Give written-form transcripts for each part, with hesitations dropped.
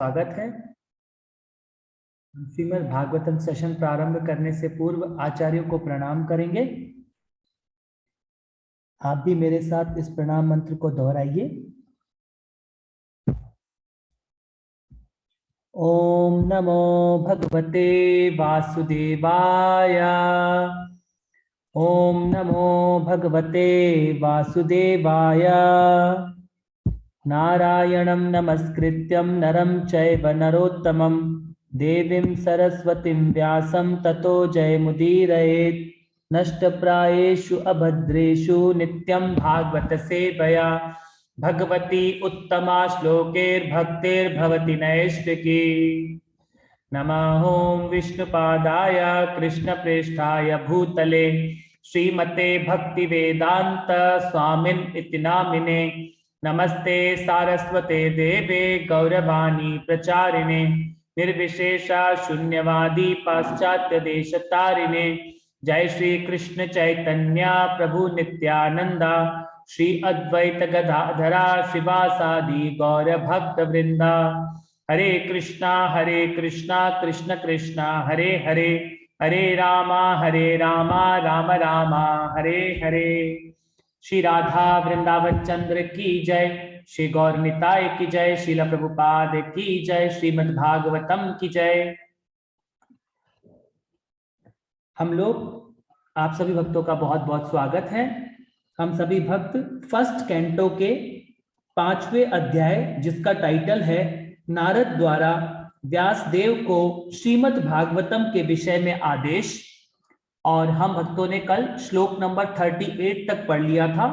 स्वागत है। श्रीमद् भागवतम सेशन प्रारंभ करने से पूर्व आचार्यों को प्रणाम करेंगे। आप भी मेरे साथ इस प्रणाम मंत्र को दोहराइए। ओम नमो भगवते वासुदेवाय। ओम नमो भगवते वासुदेवाय। नारायणं नमस्कृत्यं नरं चैव नरोत्तमं देवीं सरस्वतीं व्यासं ततो जयमुदीरयेत्। नष्टप्रायेषु अभद्रेषु नित्यं भागवत सेवया भगवती उत्तमा श्लोकैर्भक्तिर्भवति नैष्ठिकी। नमः ओं विष्णुपादाय कृष्णप्रेष्ठाय भूतले श्रीमते भक्तिवेदांत स्वामिन् इति नामिने। नमस्ते सारस्वते देवे गौरवाणी प्रचारिणे निर्विशेषा शून्यवादी पाश्चात्य देशतारिणे। जय श्री कृष्ण चैतन्य प्रभु नित्यानंदा श्री अद्वैत गदाधरा शिवासादि गौर भक्त वृंदा। हरे कृष्णा कृष्ण कृष्णा हरे हरे, हरे रामा राम रामा हरे हरे। श्री राधा वृंदावन चंद्र की जय, श्री गौर निताय की जय, श्रील प्रभुपाद की जय, श्रीमद् भागवतम की जय। हम लोग आप सभी भक्तों का बहुत बहुत स्वागत है। हम सभी भक्त फर्स्ट कैंटो के 5वें अध्याय जिसका टाइटल है नारद द्वारा व्यासदेव को श्रीमद् भागवतम के विषय में आदेश, और हम भक्तों ने कल श्लोक नंबर 38 तक पढ़ लिया था।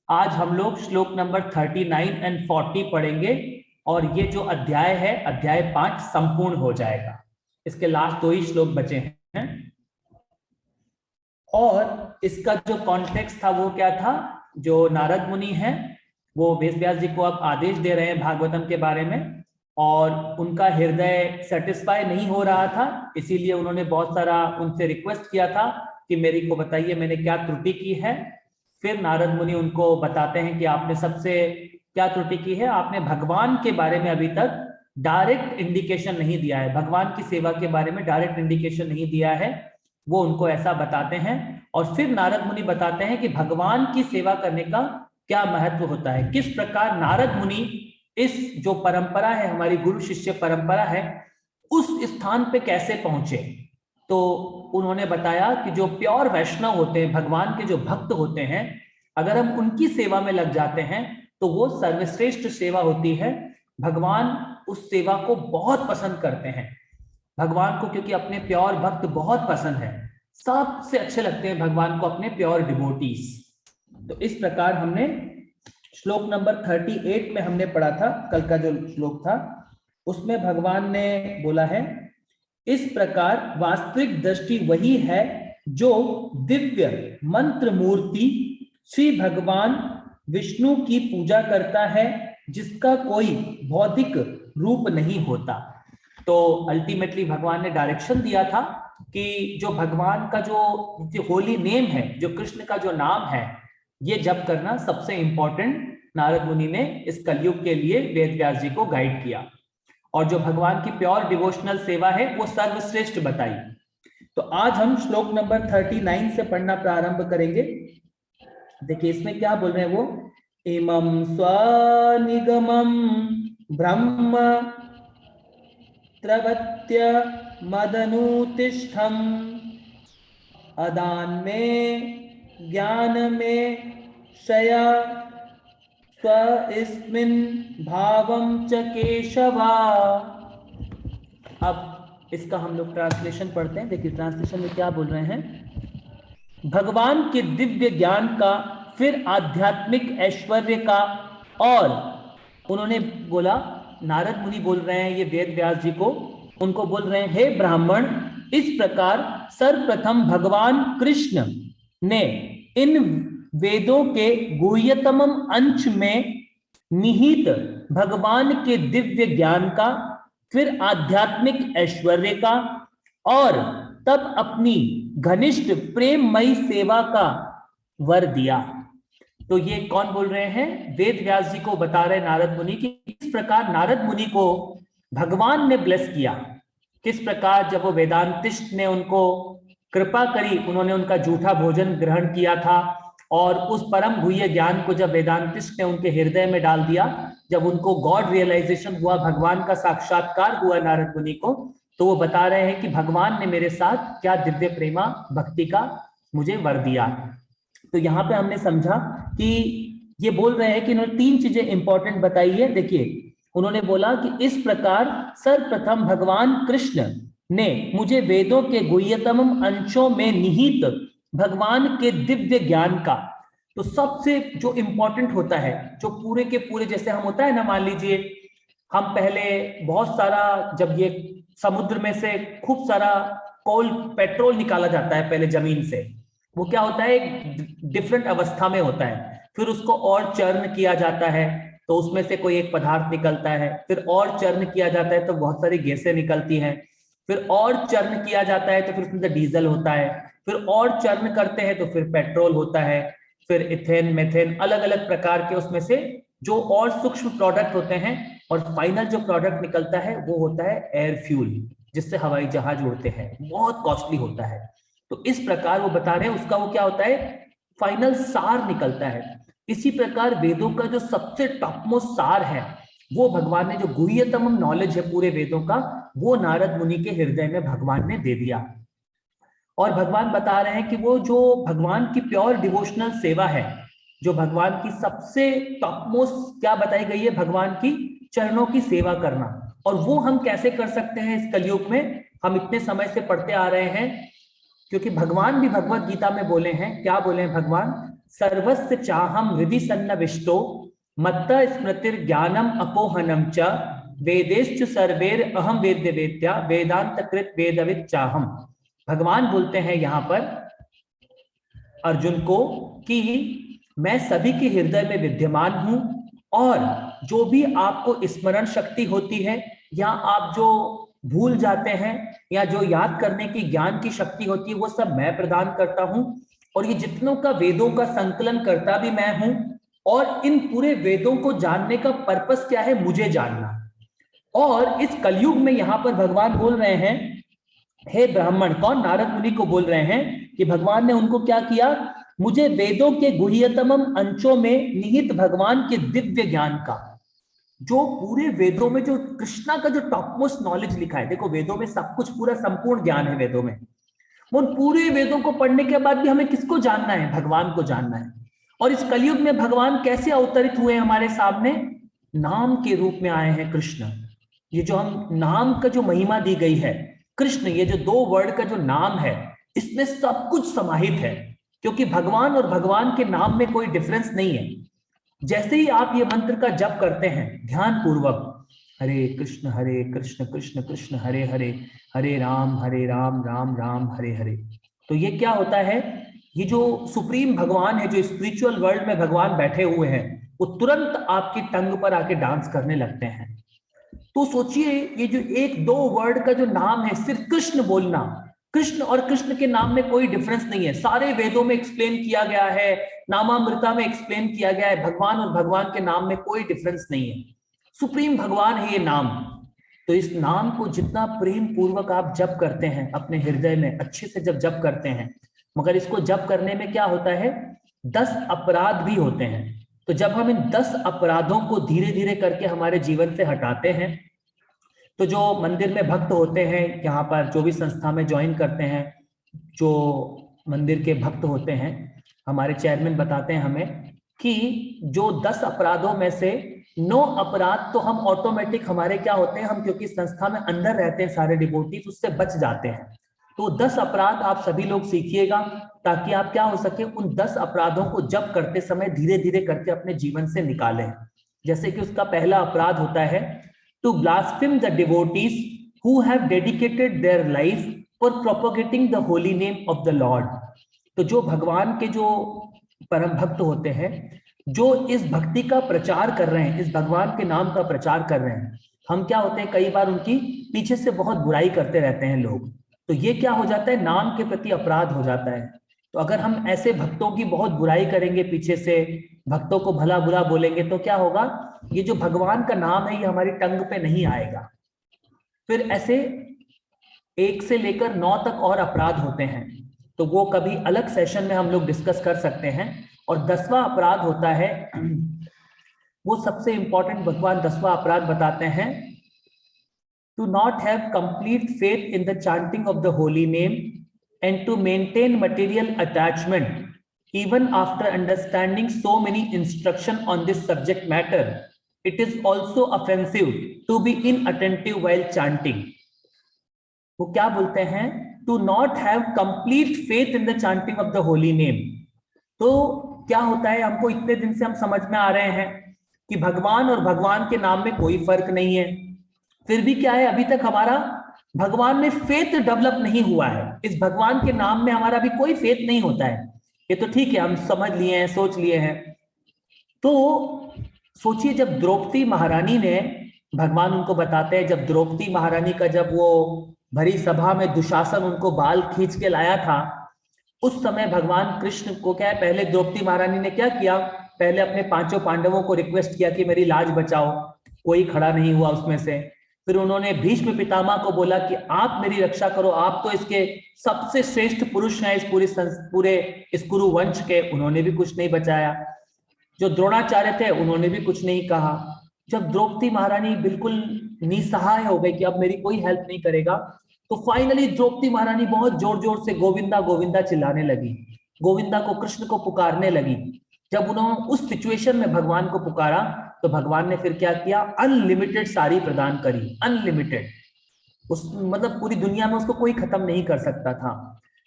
आज हम लोग श्लोक नंबर 39 और 40 पढ़ेंगे और ये जो अध्याय है अध्याय 5 संपूर्ण हो जाएगा। इसके लास्ट 2 ही श्लोक बचे हैं। और इसका जो कॉन्टेक्स्ट था वो क्या था, जो नारद मुनि हैं वो वेद व्यास जी को अब आदेश दे रहे हैं भागवतम के बारे में, और उनका हृदय सेटिस्फाई नहीं हो रहा था, इसीलिए उन्होंने बहुत सारा उनसे रिक्वेस्ट किया था कि मेरी को बताइए मैंने क्या त्रुटि की है। फिर नारद मुनि उनको बताते हैं कि आपने सबसे क्या त्रुटि की है, आपने भगवान के बारे में अभी तक डायरेक्ट इंडिकेशन नहीं दिया है, भगवान की सेवा के बारे में डायरेक्ट इंडिकेशन नहीं दिया है। वो उनको ऐसा बताते हैं और फिर नारद मुनि बताते हैं कि भगवान की सेवा करने का क्या महत्व होता है, किस प्रकार नारद मुनि इस जो परंपरा है हमारी गुरु शिष्य परंपरा है उस स्थान पे कैसे पहुंचे। तो उन्होंने बताया कि जो प्योर वैष्णव होते हैं, भगवान के जो भक्त होते हैं, अगर हम उनकी सेवा में लग जाते हैं तो वो सर्वश्रेष्ठ सेवा होती है। भगवान उस सेवा को बहुत पसंद करते हैं। भगवान को क्योंकि अपने प्योर भक्त बहुत पसंद है, सबसे अच्छे लगते हैं भगवान को अपने प्योर डिवोटीज। तो इस प्रकार हमने श्लोक नंबर 38 में हमने पढ़ा था, कल का जो श्लोक था उसमें भगवान ने बोला है, इस प्रकार वास्तविक दृष्टि वही है जो दिव्य मंत्र मूर्ति श्री भगवान विष्णु की पूजा करता है, जिसका कोई भौतिक रूप नहीं होता। तो अल्टीमेटली भगवान ने डायरेक्शन दिया था कि जो भगवान का जो होली नेम है, जो कृष्ण का जो नाम है, ये जप करना सबसे इंपॉर्टेंट नारद मुनि ने इस कलयुग के लिए वेद व्यास जी को गाइड किया, और जो भगवान की प्योर डिवोशनल सेवा है वो सर्वश्रेष्ठ बताई। तो आज हम श्लोक नंबर 39 से पढ़ना प्रारंभ करेंगे। देखिए इसमें क्या बोल रहे हैं वो, इमं स्वनिगमं ब्रह्म त्रवत्य मदनुतिष्ठम् अदान में ज्ञान में शया स्वस्मिन् भावं च केशवा। अब इसका हम लोग ट्रांसलेशन पढ़ते हैं। देखिए ट्रांसलेशन में क्या बोल रहे हैं, भगवान के दिव्य ज्ञान का, फिर आध्यात्मिक ऐश्वर्य का, और उन्होंने बोला, नारद मुनि बोल रहे हैं ये वेद व्यास जी को, उनको बोल रहे हैं, हे ब्राह्मण, इस प्रकार सर्वप्रथम भगवान कृष्ण ने इन वेदों के गुह्यतम अंश में निहित भगवान के दिव्य ज्ञान का, फिर आध्यात्मिक ऐश्वर्य का, और तब अपनी घनिष्ठ प्रेममयी सेवा का वर दिया। तो ये कौन बोल रहे हैं, वेद व्यास जी को बता रहे नारद मुनि कि इस प्रकार नारद मुनि को भगवान ने ब्लेस किया। किस प्रकार? जब वो वेदांतिस्ट ने उनको कृपा करी, उन्होंने उनका जूठा भोजन ग्रहण किया था, और उस परम गुह्य ज्ञान को जब वेदांतिस्ट ने उनके हृदय में डाल दिया, जब उनको गॉड रियलाइजेशन हुआ, भगवान का साक्षात्कार हुआ नारद मुनि को, तो वो बता रहे हैं कि भगवान ने मेरे साथ क्या दिव्य प्रेमा भक्ति का मुझे वर दिया। तो यहाँ पे हमने समझा कि ये बोल रहे हैं कि इन्होंने 3 चीजें इंपॉर्टेंट बताई है। देखिए, उन्होंने बोला कि इस प्रकार सर्वप्रथम भगवान कृष्ण ने मुझे वेदों के गुह्यतम अंशों में निहित भगवान के दिव्य ज्ञान का, तो सबसे जो इंपॉर्टेंट होता है, जो पूरे के पूरे, जैसे हम होता है ना, मान लीजिए हम पहले बहुत सारा, जब ये समुद्र में से खूब सारा कोल पेट्रोल निकाला जाता है पहले जमीन से, वो क्या होता है, एक डिफरेंट अवस्था में होता है, फिर उसको और चर्न किया जाता है तो उसमें से कोई एक पदार्थ निकलता है, फिर और चर्न किया जाता है तो बहुत सारी गैसें निकलती हैं, फिर और चर्न किया जाता है तो फिर उसमें डीजल होता है, फिर और चर्न करते हैं तो फिर पेट्रोल होता है, फिर इथेन, मेथेन, अलग अलग प्रकार के उसमें से जो और सूक्ष्म प्रोडक्ट होते हैं, और फाइनल जो प्रोडक्ट निकलता है वो होता है एयर फ्यूल, जिससे हवाई जहाज उड़ते हैं, बहुत कॉस्टली होता है। तो इस प्रकार वो बता रहे हैं उसका वो क्या होता है, फाइनल सार निकलता है। इसी प्रकार वेदों का जो सबसे टॉप मोस्ट सार है, वो भगवान ने, जो गुह्यतम नॉलेज है पूरे वेदों का, वो नारद मुनि के हृदय में भगवान ने दे दिया। और भगवान बता रहे हैं कि वो जो भगवान की प्योर डिवोशनल सेवा है, जो भगवान की सबसे टॉप मोस्ट क्या बताई गई है, भगवान की चरणों की सेवा करना। और वो हम कैसे कर सकते हैं इस कलयुग में? हम इतने समय से पढ़ते आ रहे हैं, क्योंकि भगवान भी भगवत गीता में बोले हैं, क्या बोले हैं भगवान? सर्वस्य चाहम हृदि सन्नविष्टो मत्त स्मृतिर ज्ञानम अपोहनम च वेदेश्च सर्वेर अहम वेद्य वेद्या वेदांत कृत वेदविद चाहम। भगवान बोलते हैं यहाँ पर अर्जुन को कि मैं सभी के हृदय में विद्यमान हूं, और जो भी आपको स्मरण शक्ति होती है, या आप जो भूल जाते हैं, या जो याद करने की ज्ञान की शक्ति होती है, वो सब मैं प्रदान करता हूं। और ये जितनों का वेदों का संकलन करता भी मैं हूं, और इन पूरे वेदों को जानने का पर्पस क्या है? मुझे जानना। और इस कलयुग में यहाँ पर भगवान बोल रहे हैं, हे ब्राह्मण, कौन? नारद मुनि को बोल रहे हैं कि भगवान ने उनको क्या किया? मुझे वेदों के गुह्यतम अंशों में निहित भगवान के दिव्य ज्ञान का, जो पूरे वेदों में जो कृष्णा का जो टॉप मोस्ट नॉलेज लिखा है, देखो वेदों में सब कुछ पूरा संपूर्ण ज्ञान है वेदों में, उन पूरे वेदों को पढ़ने के बाद भी हमें किसको जानना है? भगवान को जानना है। और इस कलयुग में भगवान कैसे अवतरित हुए हमारे सामने? नाम के रूप में आए हैं कृष्ण। ये जो हम नाम का जो महिमा दी गई है, कृष्ण, ये जो 2 वर्ड का जो नाम है, इसमें सब कुछ समाहित है, क्योंकि भगवान और भगवान के नाम में कोई डिफरेंस नहीं है। जैसे ही आप ये मंत्र का जप करते हैं ध्यान पूर्वक, हरे कृष्ण कृष्ण कृष्ण हरे हरे, हरे राम राम राम हरे हरे, तो ये क्या होता है, ये जो सुप्रीम भगवान है, जो स्पिरिचुअल वर्ल्ड में भगवान बैठे हुए हैं, वो तुरंत आपकी टंग पर आके डांस करने लगते हैं। तो सोचिए, ये जो 1-2 वर्ड का जो नाम है, सिर्फ कृष्ण बोलना, कृष्ण और कृष्ण के नाम में कोई डिफरेंस नहीं है, सारे वेदों में एक्सप्लेन किया गया है, नामामृता में एक्सप्लेन किया गया है, भगवान और भगवान के नाम में कोई डिफरेंस नहीं है, सुप्रीम भगवान है ये नाम। तो इस नाम को जितना प्रेम पूर्वक आप जप करते हैं अपने हृदय में, अच्छे से जब जप करते हैं, मगर इसको जप करने में क्या होता है, 10 अपराध भी होते हैं। तो जब हम इन 10 अपराधों को धीरे धीरे करके हमारे जीवन से हटाते हैं, तो जो मंदिर में भक्त होते हैं, यहाँ पर जो भी संस्था में ज्वाइन करते हैं, जो मंदिर के भक्त होते हैं, हमारे चेयरमैन बताते हैं हमें कि जो 10 अपराधों में से 9 अपराध तो हम ऑटोमेटिक, हमारे क्या होते हैं, हम क्योंकि संस्था में अंदर रहते हैं सारे डिवोटीज, उससे बच जाते हैं। तो 10 अपराध आप सभी लोग सीखिएगा, ताकि आप क्या हो सके, उन 10 अपराधों को जप करते समय धीरे धीरे करके अपने जीवन से निकालें। जैसे कि उसका पहला अपराध होता है to blaspheme the devotees who have dedicated their life for propagating the holy name of the Lord. तो जो भगवान के जो परम भक्त होते हैं, जो इस भक्ति का प्रचार कर रहे हैं, इस भगवान के नाम का प्रचार कर रहे हैं, हम क्या होते हैं, कई बार उनकी पीछे से बहुत बुराई करते रहते हैं लोग, तो ये क्या हो जाता है, नाम के प्रति अपराध हो जाता है। तो अगर हम ऐसे भक्तों की बहुत बुराई करेंगे, पीछे से भक्तों को भला बुरा बोलेंगे, तो क्या होगा, ये जो भगवान का नाम है ये हमारी टंग पे नहीं आएगा। फिर ऐसे 1 से लेकर 9 तक और अपराध होते हैं, तो वो कभी अलग सेशन में हम लोग डिस्कस कर सकते हैं। और 10वां अपराध होता है, वो सबसे इंपॉर्टेंट, भगवान 10वां अपराध बताते हैं, to not have complete faith in the chanting of the holy name and to maintain material attachment even after understanding so many instruction on this subject matter. It is also offensive to be inattentive while chanting. वो क्या बोलते हैं, to not have complete faith in the chanting of the holy name. तो क्या होता है, हमको इतने दिन से हम समझ में आ रहे हैं कि भगवान और भगवान के नाम में कोई फर्क नहीं है, फिर भी क्या है, अभी तक हमारा भगवान में फेथ डेवलप नहीं हुआ है। इस भगवान के नाम में हमारा भी कोई फेथ नहीं होता है। ये तो ठीक है, हम समझ लिए हैं, सोच लिए हैं। तो सोचिए, जब द्रौपदी महारानी ने, भगवान उनको बताते हैं, जब द्रौपदी महारानी का जब वो भरी सभा में दुशासन उनको बाल खींच के लाया था, उस समय भगवान कृष्ण को क्या है, पहले द्रौपदी महारानी ने क्या किया, पहले अपने 5 पांडवों को रिक्वेस्ट किया कि मेरी लाज बचाओ, कोई खड़ा नहीं हुआ उसमें से। फिर उन्होंने भीष्म पितामह को बोला कि आप मेरी रक्षा करो, आप तो इसके सबसे श्रेष्ठ पुरुष हैं इस पूरे इस कुरु वंश के, उन्होंने भी कुछ नहीं बचाया। जो द्रोणाचार्य थे उन्होंने भी कुछ नहीं कहा। जब द्रौपदी महारानी बिल्कुल निसहाय हो गई कि अब मेरी कोई हेल्प नहीं करेगा, तो फाइनली द्रौपदी महारानी बहुत जोर जोर से गोविंदा गोविंदा चिल्लाने लगी, गोविंदा को, कृष्ण को पुकारने लगी। जब उन्होंने उस सिचुएशन में भगवान को पुकारा, तो भगवान ने फिर क्या किया, अनलिमिटेड साड़ी प्रदान करी, अनलिमिटेड, उस मतलब पूरी दुनिया में उसको कोई खत्म नहीं कर सकता था।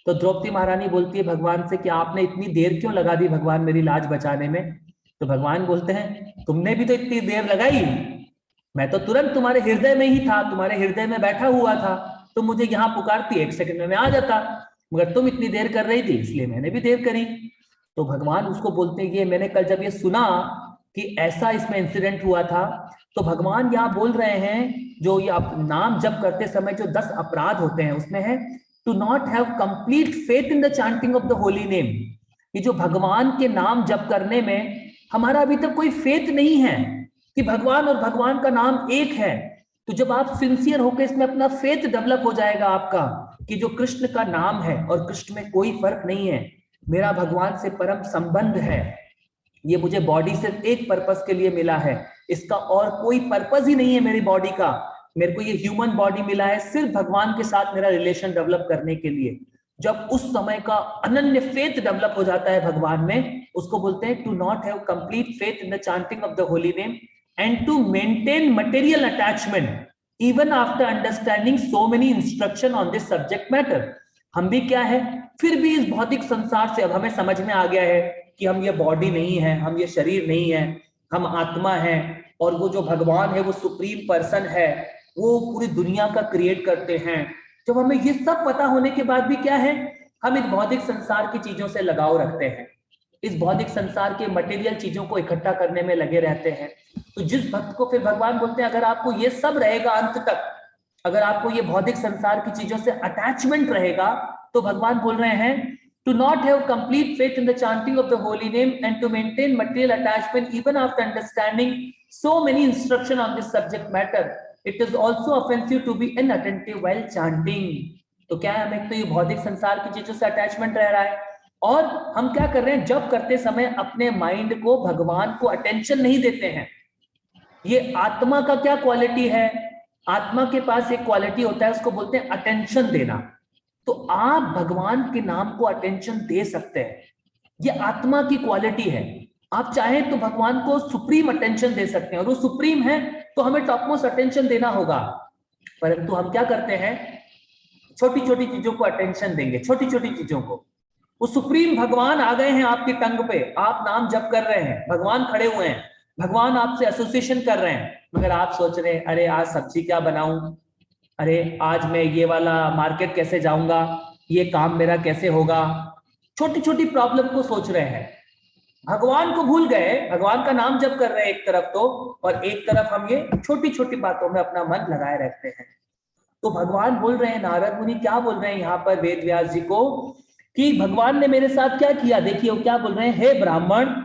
तो द्रौपदी महारानी बोलती है भगवान से कि आपने इतनी देर क्यों लगा दी भगवान मेरी लाज बचाने में? तो भगवान बोलते हैं तुमने भी तो इतनी देर लगाई, मैं तो तुरंत तुम्हारे हृदय में ही था, तुम्हारे हृदय में बैठा हुआ था, तुम मुझे यहाँ पुकारती 1 सेकंड में मैं आ जाता, मगर तुम इतनी देर कर रही थी इसलिए मैंने भी देर करी। तो भगवान उसको बोलते हैं, ये मैंने कल जब ये सुना कि ऐसा इसमें इंसिडेंट हुआ था, तो भगवान यहाँ बोल रहे हैं, जो ये नाम जप करते समय जो 10 अपराध होते हैं उसमें है to not have complete faith in the chanting of the holy name. ये जो भगवान के नाम जप करने में हमारा अभी तक कोई फेथ नहीं है कि भगवान और भगवान का नाम एक है। तो जब आप सिंसियर होकर इसमें अपना फेथ डेवलप हो जाएगा आपका कि जो कृष्ण का नाम है और कृष्ण में कोई फर्क नहीं है, मेरा भगवान से परम संबंध है, ये मुझे बॉडी सिर्फ एक पर्पस के लिए मिला है, इसका और कोई पर्पस ही नहीं है मेरी बॉडी का, मेरे को ये ह्यूमन बॉडी मिला है सिर्फ भगवान के साथ मेरा रिलेशन डेवलप करने के लिए। जब उस समय का अनन्य फेथ डेवलप हो जाता है भगवान में, उसको बोलते हैं to not have complete faith in the chanting of the holy name and to maintain material attachment even after understanding so many instruction on this subject matter. हम भी क्या है, फिर भी इस भौतिक संसार से अब हमें समझ में आ गया है कि हम ये बॉडी नहीं है, हम ये शरीर नहीं है, हम आत्मा है, और वो जो भगवान है वो सुप्रीम पर्सन है, वो पूरी दुनिया का क्रिएट करते हैं। जब हमें ये सब पता होने के बाद भी क्या है, हम इस भौतिक संसार की चीजों से लगाव रखते हैं, इस भौतिक संसार के मटेरियल चीजों को इकट्ठा करने में लगे रहते हैं। तो जिस भक्त को फिर भगवान बोलते हैं अगर आपको ये सब रहेगा अंत तक, अगर आपको ये भौतिक संसार की चीजों से अटैचमेंट रहेगा, तो भगवान बोल रहे हैं to not have complete faith in the chanting of the holy name and to maintain material attachment even after understanding so many instruction on this subject matter, it is also offensive to be inattentive while chanting। तो क्या है, हमें तो ये भौतिक संसार की चीजों से अटैचमेंट रह रहा है, और हम क्या कर रहे हैं, जब करते समय अपने माइंड को, भगवान को अटेंशन नहीं देते हैं। ये आत्मा का क्या क्वालिटी है, आत्मा के पास एक क्वालिटी होता है, उसको बोलते हैं अटेंशन देना। तो आप भगवान के नाम को अटेंशन दे सकते हैं, ये आत्मा की क्वालिटी है। आप चाहें तो भगवान को सुप्रीम अटेंशन दे सकते हैं, और वो सुप्रीम है तो हमें टॉप मोस्ट अटेंशन देना होगा। परंतु हम क्या करते हैं, छोटी छोटी चीजों को अटेंशन देंगे, छोटी छोटी चीजों को। वो सुप्रीम भगवान आ गए हैं आपकी टंग पे, आप नाम जप कर रहे हैं, भगवान खड़े हुए हैं, भगवान आपसे एसोसिएशन कर रहे हैं, मगर आप सोच रहे हैं अरे आज सब्जी क्या बनाऊं, अरे आज मैं ये वाला मार्केट कैसे जाऊंगा, ये काम मेरा कैसे होगा, छोटी छोटी प्रॉब्लम को सोच रहे हैं, भगवान को भूल गए। भगवान का नाम जप कर रहे हैं एक तरफ तो, और एक तरफ हम ये छोटी छोटी बातों में अपना मन लगाए रहते हैं। तो भगवान बोल रहे हैं, नारद मुनि क्या बोल रहे हैं यहाँ पर वेद व्यास जी को, कि भगवान ने मेरे साथ क्या किया। देखिए वो क्या बोल रहे हैं, हे ब्राह्मण,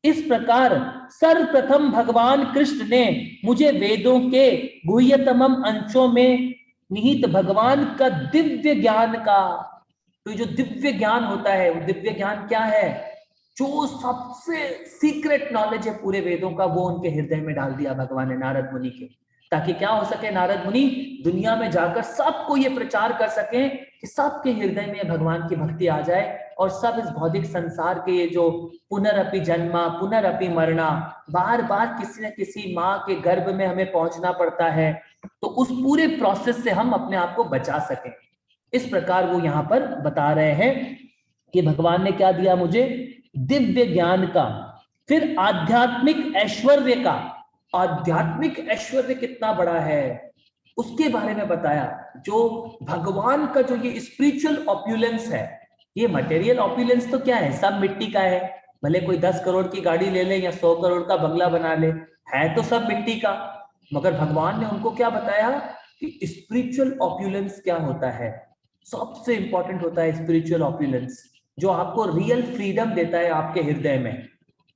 इस प्रकार सर्वप्रथम भगवान कृष्ण ने मुझे वेदों के गुह्यतम अंशों में निहित भगवान का दिव्य ज्ञान का। तो जो दिव्य ज्ञान होता है, वो दिव्य ज्ञान क्या है? जो सबसे सीक्रेट नॉलेज है पूरे वेदों का, वो उनके हृदय में डाल दिया भगवान ने नारद मुनि के, ताकि क्या हो सके, नारद मुनि दुनिया में जाकर सबको ये प्रचार कर सके कि सबके हृदय में भगवान की भक्ति आ जाए, और सब इस भौतिक संसार के ये जो पुनरअपि जन्मा पुनरअपि मरना, बार बार किसी न किसी माँ के गर्भ में हमें पहुंचना पड़ता है, तो उस पूरे प्रोसेस से हम अपने आप को बचा सकें। इस प्रकार वो यहाँ पर बता रहे हैं कि भगवान ने क्या दिया मुझे? दिव्य ज्ञान का, फिर आध्यात्मिक ऐश्वर्य का। आध्यात्मिक ऐश्वर्य कितना बड़ा है उसके बारे में बताया। जो भगवान का जो ये स्पिरिचुअल ऑप्युलेंस है, ये मटेरियल ऑप्युलेंस तो क्या है, सब मिट्टी का है, भले कोई 10 करोड़ की गाड़ी ले ले या 100 करोड़ का बंगला बना ले, है तो सब मिट्टी का। मगर भगवान ने उनको क्या बताया कि स्पिरिचुअल ऑप्युलेंस क्या होता है। सबसे इंपॉर्टेंट होता है स्पिरिचुअल ऑप्युलेंस, जो आपको रियल फ्रीडम देता है आपके हृदय में,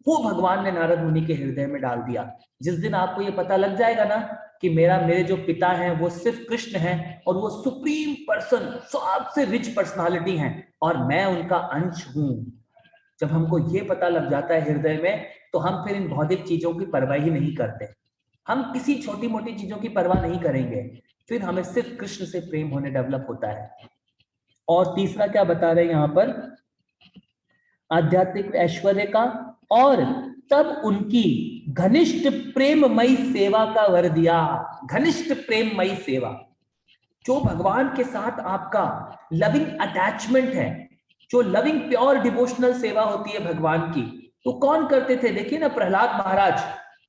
वो भगवान ने नारद मुनि के हृदय में डाल दिया। जिस दिन आपको ये पता लग जाएगा ना कि मेरे जो पिता हैं वो सिर्फ कृष्ण हैं, और वो सुप्रीम पर्सन, सबसे रिच पर्सनालिटी हैं, और मैं उनका अंश हूं, जब हमको ये पता लग जाता है हृदय में, तो हम फिर इन भौतिक चीजों की परवाह ही नहीं करते। हम किसी छोटी मोटी चीजों की परवाह नहीं करेंगे, फिर हमें सिर्फ कृष्ण से प्रेम होने डेवलप होता है। और तीसरा क्या बता रहे हैं यहाँ पर? आध्यात्मिक ऐश्वर्य का, और तब उनकी घनिष्ठ प्रेममयी सेवा का वर दिया। घनिष्ठ प्रेममयी सेवा, जो भगवान के साथ आपका लविंग अटैचमेंट है, जो लविंग प्योर डिवोशनल सेवा होती है भगवान की, तो कौन करते थे? देखिए ना, प्रहलाद महाराज,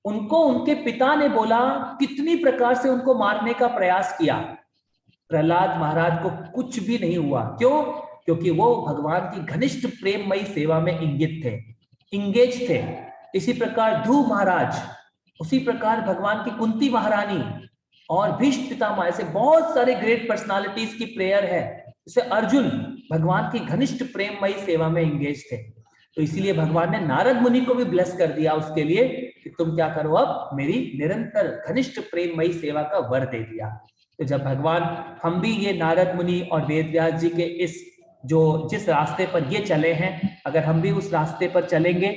उनको उनके पिता ने बोला, कितनी प्रकार से उनको मारने का प्रयास किया, प्रहलाद महाराज को कुछ भी नहीं हुआ। क्यों? क्योंकि वो भगवान की घनिष्ठ प्रेममयी सेवा में इंगित थे, इंगेज थे। इसी प्रकार ध्रुव महाराज, उसी प्रकार भगवान की कुंती महारानी और भीष्म पितामह, ऐसे बहुत सारे ग्रेट पर्सनालिटीज की प्रेयर है। जैसे अर्जुन भगवान की घनिष्ठ प्रेममयी सेवा में इंगेज थे, तो इसीलिए भगवान ने नारद मुनि को भी ब्लेस कर दिया उसके लिए कि तुम क्या करो, अब मेरी निरंतर घनिष्ठ प्रेममयी सेवा का वर दे दिया। तो जब भगवान, हम भी ये नारद मुनि और वेद व्यास जी के जिस रास्ते पर ये चले हैं, अगर हम भी उस रास्ते पर चलेंगे,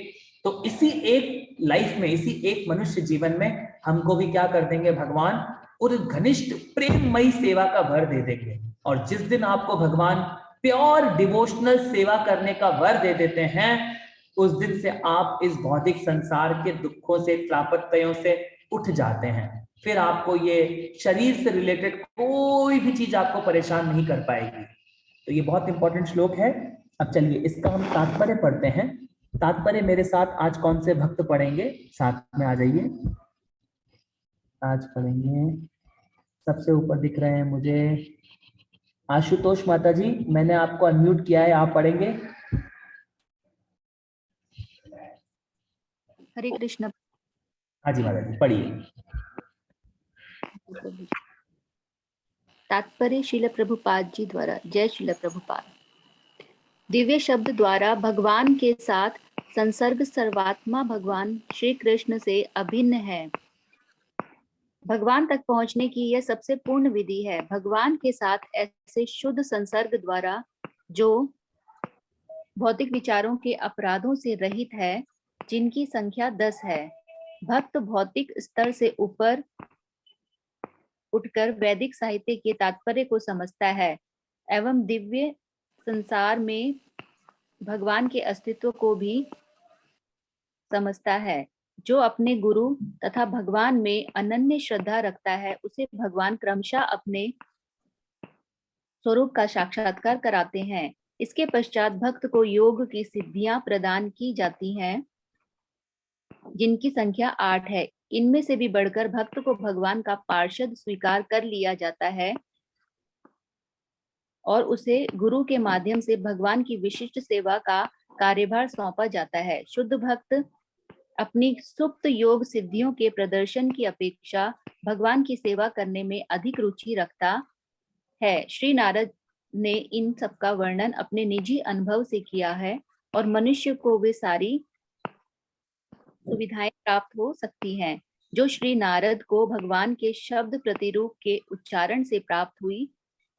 तो इसी एक लाइफ में, इसी एक मनुष्य जीवन में हमको भी क्या कर देंगे भगवान, और घनिष्ठ प्रेममयी सेवा का वर दे देंगे। और जिस दिन आपको भगवान प्योर डिवोशनल सेवा करने का वर दे देते हैं, उस दिन से आप इस भौतिक संसार के दुखों से, त्रापत्यों से उठ जाते हैं। फिर आपको ये शरीर से रिलेटेड कोई भी चीज आपको परेशान नहीं कर पाएगी। तो ये बहुत इंपॉर्टेंट श्लोक है। अब चलिए इसका हम तात्पर्य पढ़ते हैं। तात्पर्य मेरे साथ आज कौन से भक्त पढ़ेंगे? साथ में आ जाइए, आज पढ़ेंगे। सबसे ऊपर दिख रहे हैं मुझे आशुतोष माता जी, मैंने आपको अनम्यूट किया है, आप पढ़ेंगे। हरे कृष्ण। हाँ जी माता जी, पढ़िए। तात्पर्य श्रील प्रभुपाद जी द्वारा। जय श्रील प्रभुपाद। दिव्य शब्द द्वारा भगवान के साथ संसर्ग सर्वात्मा भगवान श्री कृष्ण से अभिन्न है। भगवान तक पहुंचने की यह सबसे पूर्ण विधि है। भगवान के साथ ऐसे शुद्ध संसर्ग द्वारा जो भौतिक विचारों के अपराधों से रहित है, जिनकी संख्या 10 है, भक्त भौतिक स्तर से ऊपर उठकर वैदिक साहित्य के तात्पर्य को समझता है एवं दिव्य संसार में भगवान के अस्तित्व को भी समझता है। जो अपने गुरु तथा भगवान में अनन्य श्रद्धा रखता है, उसे भगवान क्रमशः अपने स्वरूप का साक्षात्कार कराते हैं। इसके पश्चात भक्त को योग की सिद्धियां प्रदान की जाती हैं, जिनकी संख्या 8 है। इनमें से भी बढ़कर भक्त को भगवान का पार्षद स्वीकार कर लिया जाता है और उसे गुरु के माध्यम से भगवान की विशिष्ट सेवा का कार्यभार सौंपा जाता है। शुद्ध भक्त अपनी सुप्त योग सिद्धियों के प्रदर्शन की अपेक्षा भगवान की सेवा करने में अधिक रुचि रखता है। श्री नारद ने इन सब का वर्णन अपने निजी अनुभव से किया है और मनुष्य को वे सारी सुविधाएं प्राप्त हो सकती हैं। जो श्री नारद को भगवान के शब्द प्रतिरूप के उच्चारण से प्राप्त हुई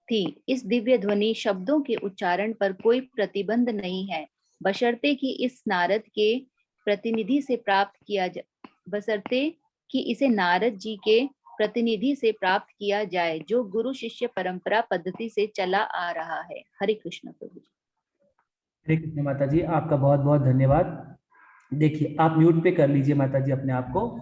थी। इस दिव्य ध्वनि शब्दों के उच्चारण पर कोई प्रतिबंध नहीं है, बशर्ते कि इस नारद के प्रतिनिधि से प्राप्त किया बशर्ते कि इसे नारद जी के प्रतिनिधि से प्राप्त किया जाए, जो गुरु शिष्य परंपरा पद्धति से चला आ रहा है। हरे कृष्ण प्रभु जी। हरे कृष्ण माता जी, आपका बहुत बहुत धन्यवाद। देखिए, आप म्यूट पे कर लीजिए माता जी अपने आप को।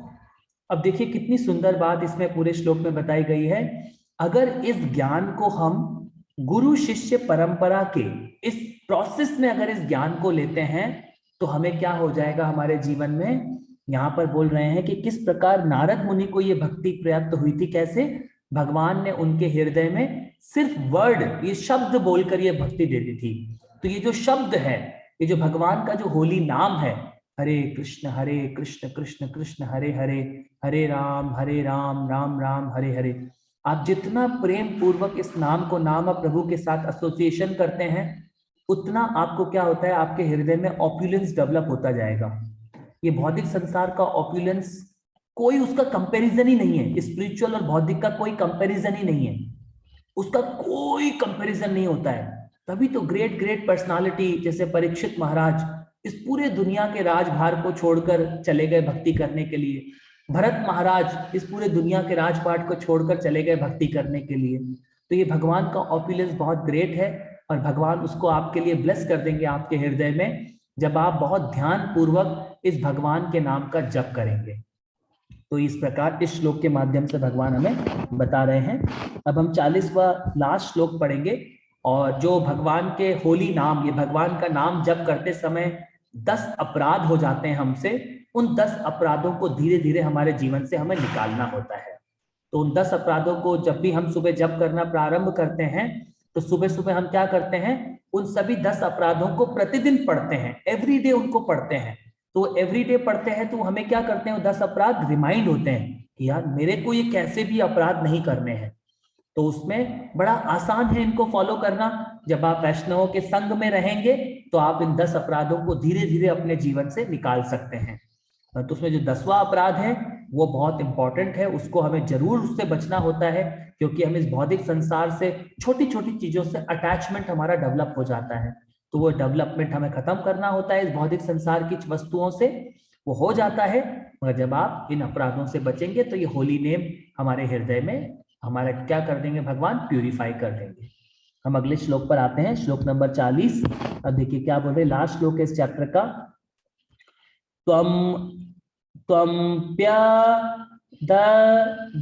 अब देखिए कितनी सुंदर बात इसमें पूरे श्लोक में बताई गई है। अगर इस ज्ञान को हम गुरु शिष्य परंपरा के इस प्रोसेस में अगर इस ज्ञान को लेते हैं तो हमें क्या हो जाएगा हमारे जीवन में। यहाँ पर बोल रहे हैं कि किस प्रकार नारद मुनि को ये भक्ति प्राप्त हुई थी, कैसे भगवान ने उनके हृदय में सिर्फ वर्ड, ये शब्द बोलकर ये भक्ति देती थी। तो ये जो शब्द है, ये जो भगवान का जो होली नाम है, हरे कृष्ण कृष्ण कृष्ण हरे हरे, हरे राम राम राम हरे हरे, आप जितना प्रेम पूर्वक इस नाम को, नाम प्रभु के साथ एसोसिएशन करते हैं, उतना आपको क्या होता है, आपके हृदय में ऑप्युलेंस डेवलप होता जाएगा। ये भौतिक संसार का ऑप्युलेंस कोई उसका कंपैरिजन ही नहीं है, स्पिरिचुअल और भौतिक का कोई कंपैरिजन ही नहीं है, उसका कोई कंपैरिजन नहीं होता है। तभी तो ग्रेट ग्रेट पर्सनालिटी जैसे परीक्षित महाराज इस पूरे दुनिया के राजभार को छोड़कर चले गए भक्ति करने के लिए। भरत महाराज इस पूरे दुनिया के राजपाट को छोड़कर चले गए भक्ति करने के लिए। तो ये भगवान का ऑप्युलेंस बहुत ग्रेट है और भगवान उसको आपके लिए ब्लेस कर देंगे आपके हृदय में, जब आप बहुत ध्यान पूर्वक इस भगवान के नाम का जप करेंगे। तो इस प्रकार इस श्लोक के माध्यम से भगवान हमें बता रहे हैं। अब हम 40वां लास्ट श्लोक पढ़ेंगे, और जो भगवान के होली नाम, ये भगवान का नाम जप करते समय 10 अपराध हो जाते हैं हमसे, उन 10 अपराधों को धीरे धीरे हमारे जीवन से हमें निकालना होता है। तो उन 10 अपराधों को जब भी हम सुबह जप करना प्रारंभ करते हैं तो सुबह सुबह हम क्या करते हैं, उन सभी 10 अपराधों को प्रतिदिन पढ़ते हैं, एवरीडे उनको पढ़ते हैं। तो एवरीडे पढ़ते हैं तो हमें क्या करते हैं, 10 अपराध रिमाइंड होते हैं कि यार मेरे को ये कैसे भी अपराध नहीं करने हैं। तो उसमें बड़ा आसान है इनको फॉलो करना। जब आप वैष्णवों के संग में रहेंगे तो आप इन 10 अपराधों को धीरे धीरे अपने जीवन से निकाल सकते हैं। तो उसमें जो 10वां अपराध है वो बहुत इंपॉर्टेंट है, उसको हमें जरूर उससे बचना होता है, क्योंकि हम इस भौतिक संसार से छोटी छोटी चीजों से अटैचमेंट हमारा डेवलप हो जाता है। तो वो डेवलपमेंट हमें खत्म करना होता है इस भौतिक संसार की वस्तुओं से, वो हो जाता है। मगर जब आप इन अपराधों से बचेंगे तो ये होली नेम हमारे हृदय में हमारा क्या कर देंगे, भगवान प्यूरिफाई कर देंगे। हम अगले श्लोक पर आते हैं, श्लोक नंबर 40। अब देखिए क्या बोल रहे हैं, लास्ट श्लोक है इस चैप्टर का।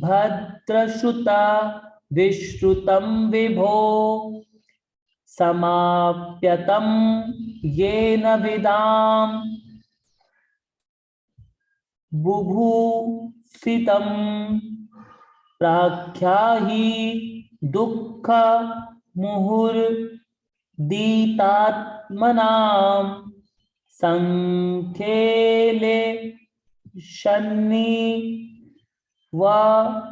भद्रश्रुता विश्रुतं विभो समाप्यतं येन विदाम बुभूषितं प्राख्याहि दुःख मुहुर्दितात्मनां संखेले शन्नि व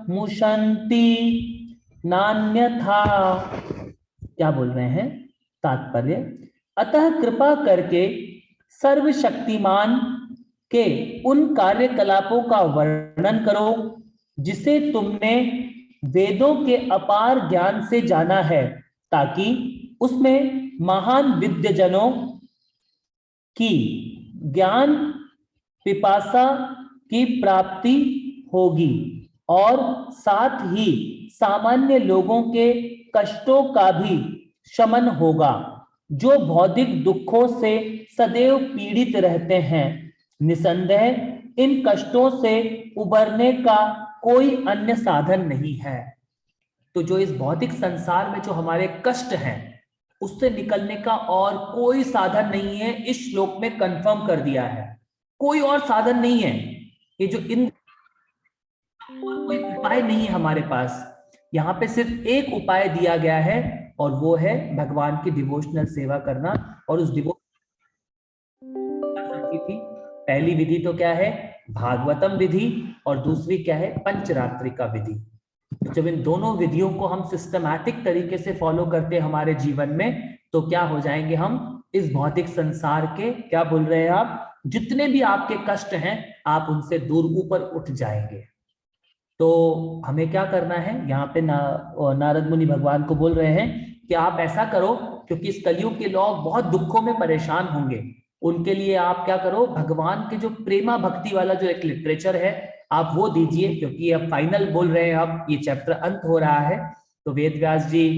मुशन्ति नान्यथा। क्या बोल रहे हैं, तात्पर्य, अतः कृपा करके सर्वशक्तिमान के उन कार्यकलापों का वर्णन करो जिसे तुमने वेदों के अपार ज्ञान से जाना है, ताकि उसमें महान विद्यजनों की ज्ञान पिपासा की प्राप्ति होगी और साथ ही सामान्य लोगों के कष्टों का भी शमन होगा, जो भौतिक दुखों से सदैव पीड़ित रहते हैं। निसंदेह इन कष्टों से उबरने का कोई अन्य साधन नहीं है। तो जो इस भौतिक संसार में जो हमारे कष्ट हैं उससे निकलने का और कोई साधन नहीं है, इस श्लोक में कंफर्म कर दिया है। कोई और साधन नहीं है, ये जो इन कोई उपाय नहीं है हमारे पास। यहाँ पे सिर्फ एक उपाय दिया गया है और वो है भगवान की डिवोशनल सेवा करना। और उस थी पहली विधि तो क्या है, भागवतम विधि, और दूसरी क्या है, पंचरात्रि का विधि। तो जब इन दोनों विधियों को हम सिस्टमैटिक तरीके से फॉलो करते हैं हमारे जीवन में, तो क्या हो जाएंगे हम इस भौतिक संसार के, क्या बोल रहे हैं आप, जितने भी आपके कष्ट हैं आप उनसे दूर ऊपर उठ जाएंगे। तो हमें क्या करना है, यहाँ पे नारद मुनि भगवान को बोल रहे हैं कि आप ऐसा करो, क्योंकि इस कलयुग के लोग बहुत दुखों में परेशान होंगे, उनके लिए आप क्या करो, भगवान के जो प्रेमा भक्ति वाला जो एक लिटरेचर है आप वो दीजिए, क्योंकि अब फाइनल बोल रहे हैं, अब ये चैप्टर अंत हो रहा है। तो वेद व्यास जी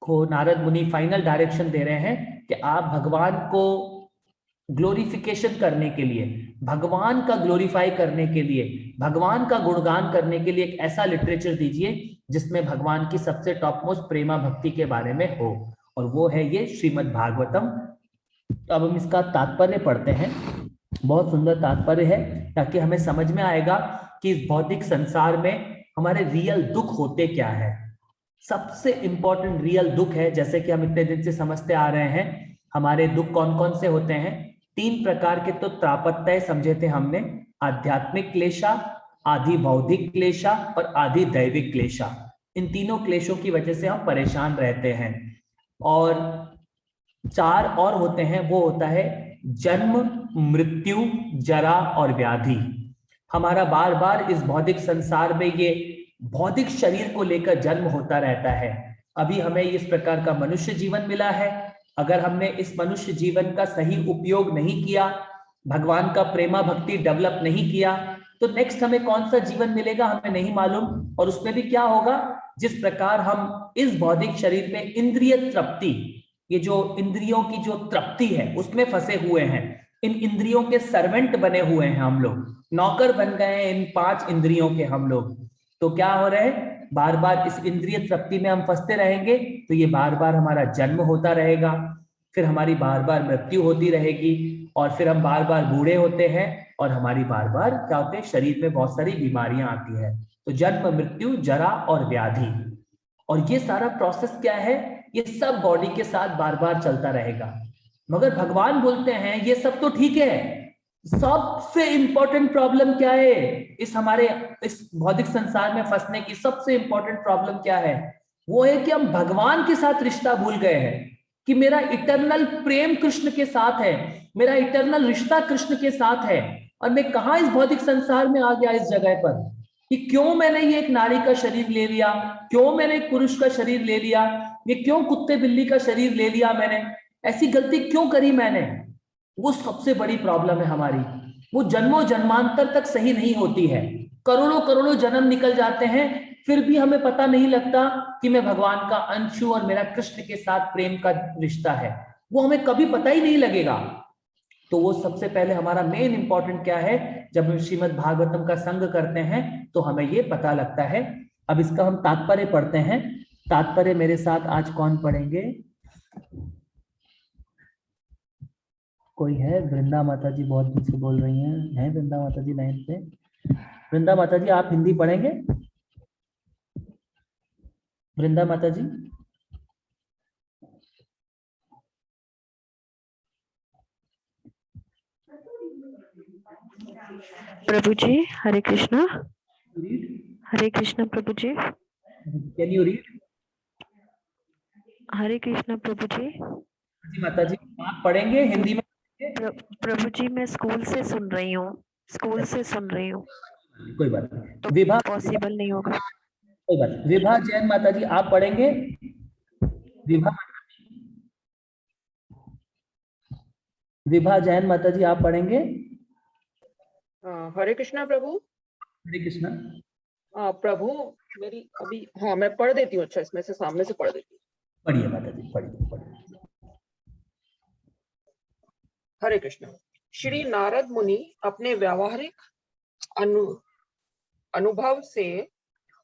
को नारद मुनि फाइनल डायरेक्शन दे रहे हैं कि आप भगवान को ग्लोरिफिकेशन करने के लिए, भगवान का ग्लोरीफाई करने के लिए, भगवान का गुणगान करने के लिए एक ऐसा लिटरेचर दीजिए जिसमें भगवान की सबसे टॉप मोस्ट प्रेमा भक्ति के बारे में हो, और वो है ये श्रीमद् भागवतम। तो अब हम इसका तात्पर्य पढ़ते हैं, बहुत सुंदर तात्पर्य है, ताकि हमें समझ में आएगा कि इस भौतिक संसार में हमारे रियल दुख होते क्या है। सबसे इंपॉर्टेंट रियल दुख है, जैसे कि हम इतने दिन से समझते आ रहे हैं, हमारे दुख कौन कौन से होते हैं। 3 प्रकार के तो त्रापत्य समझे थे हमने, आध्यात्मिक क्लेशा, आदि बौद्धिक क्लेशा और आदि दैविक क्लेशा। इन तीनों क्लेशों की वजह से हम परेशान रहते हैं। और 4 और होते हैं, वो होता है जन्म, मृत्यु, जरा और व्याधि। हमारा बार बार इस भौतिक संसार में ये भौतिक शरीर को लेकर जन्म होता रहता है। अभी हमें इस प्रकार का मनुष्य जीवन मिला है, अगर हमने इस मनुष्य जीवन का सही उपयोग नहीं किया, भगवान का प्रेमा भक्ति डेवलप नहीं किया, तो नेक्स्ट हमें कौन सा जीवन मिलेगा हमें नहीं मालूम। और उसमें भी क्या होगा, जिस प्रकार हम इस भौतिक शरीर में इंद्रिय तृप्ति, ये जो इंद्रियों की जो तृप्ति है उसमें फंसे हुए हैं, इन इंद्रियों के सर्वेंट बने हुए हैं हम लोग, नौकर बन गए हैं इन 5 इंद्रियों के हम लोग। तो क्या हो रहा है, बार बार इस इंद्रिय तृप्ति में हम फंसते रहेंगे, तो ये बार बार हमारा जन्म होता रहेगा, फिर हमारी बार बार मृत्यु होती रहेगी, और फिर हम बार बार बूढ़े होते हैं, और हमारी बार बार क्या होते हैं, शरीर में बहुत सारी बीमारियां आती है। तो जन्म, मृत्यु, जरा और व्याधि, और ये सारा प्रोसेस क्या है, ये सब बॉडी के साथ बार बार चलता रहेगा। मगर भगवान बोलते हैं ये सब तो ठीक है, सबसे इंपॉर्टेंट प्रॉब्लम क्या है, इस हमारे इस भौतिक संसार में फंसने की सबसे इंपॉर्टेंट प्रॉब्लम क्या है, वो है कि हम भगवान के साथ रिश्ता भूल गए हैं, कि मेरा इटर्नल प्रेम कृष्ण के साथ है, मेरा इटर्नल रिश्ता कृष्ण के साथ है, और मैं कहा इस भौतिक संसार में आ गया इस जगह पर, कि क्यों मैंने ये एक नारी का शरीर ले लिया, क्यों मैंने एक पुरुष का शरीर ले लिया, ये क्यों कुत्ते बिल्ली का शरीर ले लिया मैंने, ऐसी गलती क्यों करी मैंने। वो सबसे बड़ी प्रॉब्लम है हमारी, वो जन्मों जन्मांतर तक सही नहीं होती है, करोड़ों करोड़ों जन्म निकल जाते हैं, फिर भी हमें पता नहीं लगता कि मैं भगवान का अंश हूं और मेरा कृष्ण के साथ प्रेम का रिश्ता है, वो हमें कभी पता ही नहीं लगेगा। तो वो सबसे पहले हमारा मेन इंपॉर्टेंट क्या है, जब हम श्रीमद् भागवतम का संग करते हैं तो हमें ये पता लगता है। अब इसका हम तात्पर्य पढ़ते हैं, तात्पर्य मेरे साथ आज कौन पढ़ेंगे, कोई है? वृंदा माता जी बहुत दिन से बोल रही हैं, वृंदा माता जी लाइन पे? वृंदा माता जी आप हिंदी पढ़ेंगे? वृंदा माता जी? प्रभु जी हरे कृष्णा। हरे कृष्णा प्रभु जी। Can you read? Hare Krishna प्रभु जी। जी माता जी आप पढ़ेंगे हिंदी में? प्रभु जी मैं स्कूल से सुन रही हूँ, स्कूल से सुन रही हूँ। कोई बात नहीं, तो विभा पॉसिबल नहीं होगा। कोई बात नहीं। विभा जैन माता जी आप पढ़ेंगे? विभा जैन माता जी आप पढ़ेंगे? हरे कृष्णा प्रभु। हरे कृष्णा। प्रभु मेरी अभी, हाँ मैं पढ़ देती हूँ, अच्छा इसमें से सामने से पढ़ देती हूँ। पढ़िए माता जी, पढ़िए। हरे कृष्णा। श्री नारद मुनि अपने व्यावहारिक अनुभव से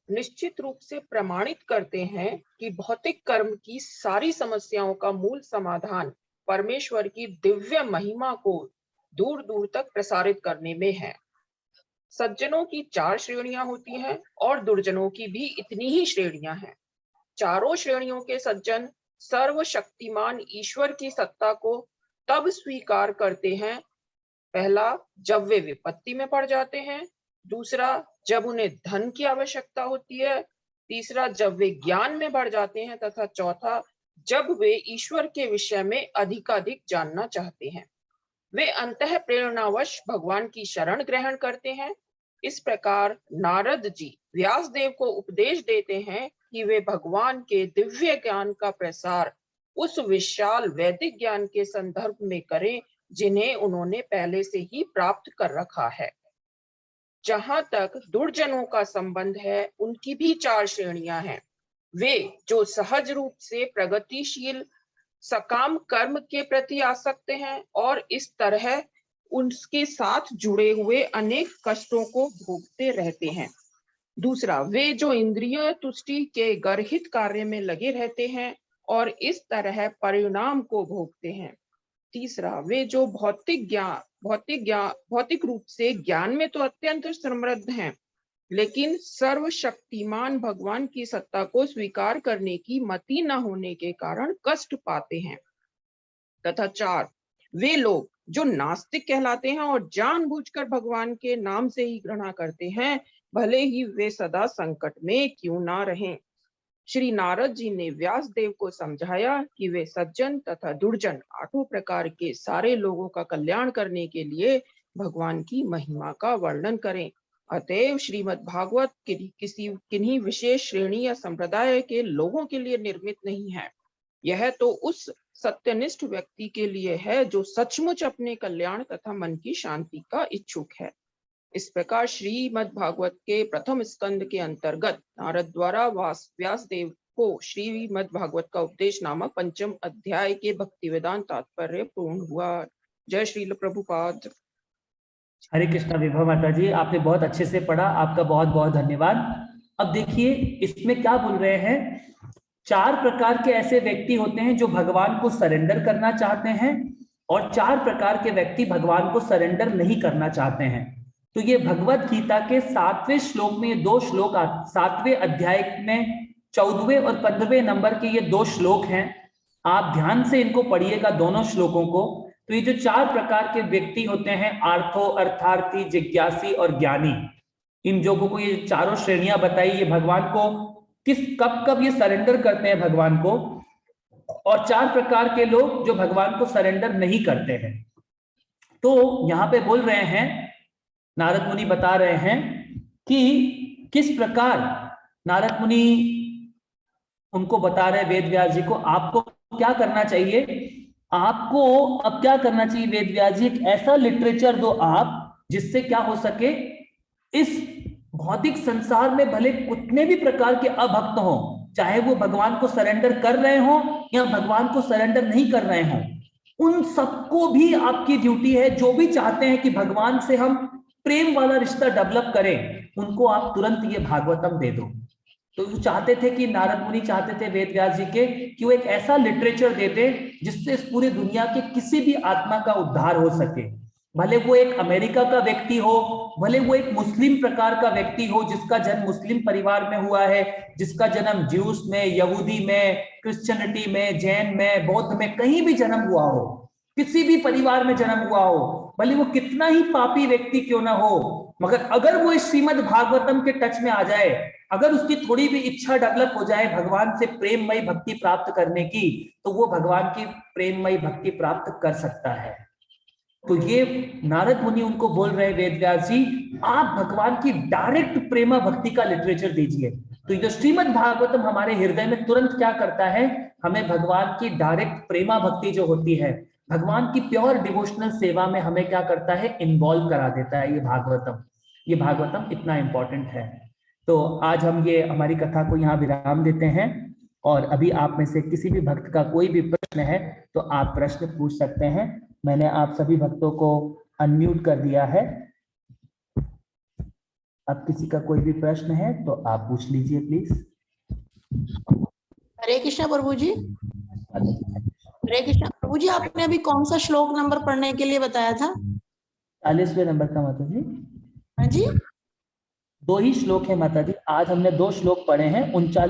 निश्चित रूप से प्रमाणित करते हैं कि भौतिक कर्म की सारी समस्याओं का मूल समाधान परमेश्वर की दिव्य महिमा को दूर दूर तक प्रसारित करने में है। सज्जनों की 4 श्रेणियां होती हैं और दुर्जनों की भी इतनी ही श्रेणियां हैं। चारों श्रेणियों के सज्जन सर्वशक्तिमान ईश्वर की सत्ता को तब स्वीकार करते हैं, पहला जब वे विपत्ति में पड़ जाते हैं, दूसरा जब उन्हें धन की आवश्यकता होती है, तीसरा जब वे ज्ञान में बढ़ जाते हैं, तथा चौथा जब वे ईश्वर के विषय में अधिकाधिक जानना चाहते हैं। वे अंतः प्रेरणावश भगवान की शरण ग्रहण करते हैं। इस प्रकार नारद जी व्यासदेव को उपदेश देते हैं कि वे भगवान के दिव्य ज्ञान का प्रसार उस विशाल वैदिक ज्ञान के संदर्भ में करें जिन्हें उन्होंने पहले से ही प्राप्त कर रखा है। जहां तक दुर्जनों का संबंध है, उनकी भी 4 श्रेणियां हैं। वे जो सहज रूप से प्रगतिशील सकाम कर्म के प्रति आसक्त हैं और इस तरह उनके साथ जुड़े हुए अनेक कष्टों को भोगते रहते हैं। दूसरा, वे जो इंद्रिय तुष्टि के गर्हित कार्य में लगे रहते हैं और इस तरह परिणाम को भोगते हैं। तीसरा, वे जो भौतिक रूप से ज्ञान में तो अत्यंत समृद्ध हैं, लेकिन सर्वशक्तिमान भगवान की सत्ता को स्वीकार करने की मति न होने के कारण कष्ट पाते हैं। तथा 4, वे लोग जो नास्तिक कहलाते हैं और जानबूझकर भगवान के नाम से ही घृणा करते हैं, भले ही वे सदा संकट में क्यों ना रहें। श्री नारद जी ने व्यासदेव को समझाया कि वे सज्जन तथा दुर्जन 8 प्रकार के सारे लोगों का कल्याण करने के लिए भगवान की महिमा का वर्णन करें। अतएव श्रीमद् भागवत किन्हीं विशेष श्रेणी या संप्रदाय के लोगों के लिए निर्मित नहीं है। यह तो उस सत्यनिष्ठ व्यक्ति के लिए है जो सचमुच अपने कल्याण तथा मन की शांति का इच्छुक है। इस प्रकार श्रीमद् भागवत के प्रथम स्कंद के अंतर्गत नारद द्वारा व्यासदेव को श्रीमद् भागवत का उपदेश नामक 5म अध्याय के भक्ति वेदांत तात्पर्य पूर्ण हुआ। जय श्रील प्रभुपाद। हरे कृष्णा विभा माता जी, आपने बहुत अच्छे से पढ़ा, आपका बहुत बहुत धन्यवाद। अब देखिए इसमें क्या बोल रहे हैं, 4 प्रकार के ऐसे व्यक्ति होते हैं जो भगवान को सरेंडर करना चाहते हैं और 4 प्रकार के व्यक्ति भगवान को सरेंडर नहीं करना चाहते हैं। तो ये भगवत गीता के 7वें श्लोक में ये 2 श्लोक 7वें अध्याय में 14वें और 15वें नंबर के ये 2 श्लोक हैं। आप ध्यान से इनको पढ़िएगा दोनों श्लोकों को। तो ये जो 4 प्रकार के व्यक्ति होते हैं, आर्थो, अर्थार्थी, जिज्ञासी और ज्ञानी, इन लोगों को ये चारों श्रेणियां बताई। ये भगवान को कब ये सरेंडर करते हैं भगवान को, और 4 प्रकार के लोग जो भगवान को सरेंडर नहीं करते हैं। तो यहाँ पे बोल रहे हैं, नारद मुनि बता रहे हैं कि किस प्रकार नारद मुनि उनको बता रहे वेद व्यास जी को, आपको क्या करना चाहिए, आपको अब क्या करना चाहिए वेद व्यास जी, एक ऐसा लिटरेचर दो आप जिससे क्या हो सके, इस भौतिक संसार में भले कितने भी प्रकार के अभक्त हो, चाहे वो भगवान को सरेंडर कर रहे हो या भगवान को सरेंडर नहीं कर रहे हो, उन सबको भी आपकी ड्यूटी है, जो भी चाहते हैं कि भगवान से हम प्रेम वाला रिश्ता डेवलप करें, उनको आप तुरंत ये भागवतम दे दो। तो वो चाहते थे कि नारद मुनि चाहते थे वेद व्यास जी के कि वो एक ऐसा लिटरेचर देते जिससे इस पूरी दुनिया के किसी भी आत्मा का उद्धार हो सके। भले वो एक अमेरिका का व्यक्ति हो, भले वो एक मुस्लिम प्रकार का व्यक्ति हो जिसका जन्म मुस्लिम परिवार में हुआ है, जिसका जन्म ज्यूस में, यहूदी में, क्रिश्चियनिटी में, जैन में, बौद्ध में कहीं भी जन्म हुआ हो, किसी भी परिवार में जन्म हुआ हो, भले वो कितना ही पापी व्यक्ति क्यों ना हो, मगर अगर वो इस श्रीमद् भागवतम के टच में आ जाए, अगर उसकी थोड़ी भी इच्छा डेवलप हो जाए भगवान से प्रेममयी भक्ति प्राप्त करने की, तो वो भगवान की प्रेममयी भक्ति प्राप्त कर सकता है। तो ये नारद मुनि उनको बोल रहे वेद व्यास जी, आप भगवान की डायरेक्ट प्रेमा भक्ति का लिटरेचर दीजिए। तो ये श्रीमद् भागवतम हमारे हृदय में तुरंत क्या करता है, हमें भगवान की डायरेक्ट प्रेमा भक्ति जो होती है, भगवान की प्योर डिवोशनल सेवा में हमें क्या करता है, इन्वॉल्व करा देता है। ये भागवतम इतना इंपॉर्टेंट है। तो आज हम ये हमारी कथा को यहाँ विराम देते हैं, और अभी आप में से किसी भी भक्त का कोई भी प्रश्न है तो आप प्रश्न पूछ सकते हैं। मैंने आप सभी भक्तों को अनम्यूट कर दिया है। अब किसी का कोई भी प्रश्न है तो आप पूछ लीजिए प्लीज। हरे कृष्णा प्रभु जी। हरे कृष्णा प्रभु जी, आपने अभी कौन सा श्लोक नंबर पढ़ने के लिए बताया था? 40वें नंबर का माता जी। हाँ जी, 2 ही श्लोक है माता जी, आज हमने 2 श्लोक पढ़े हैं। 39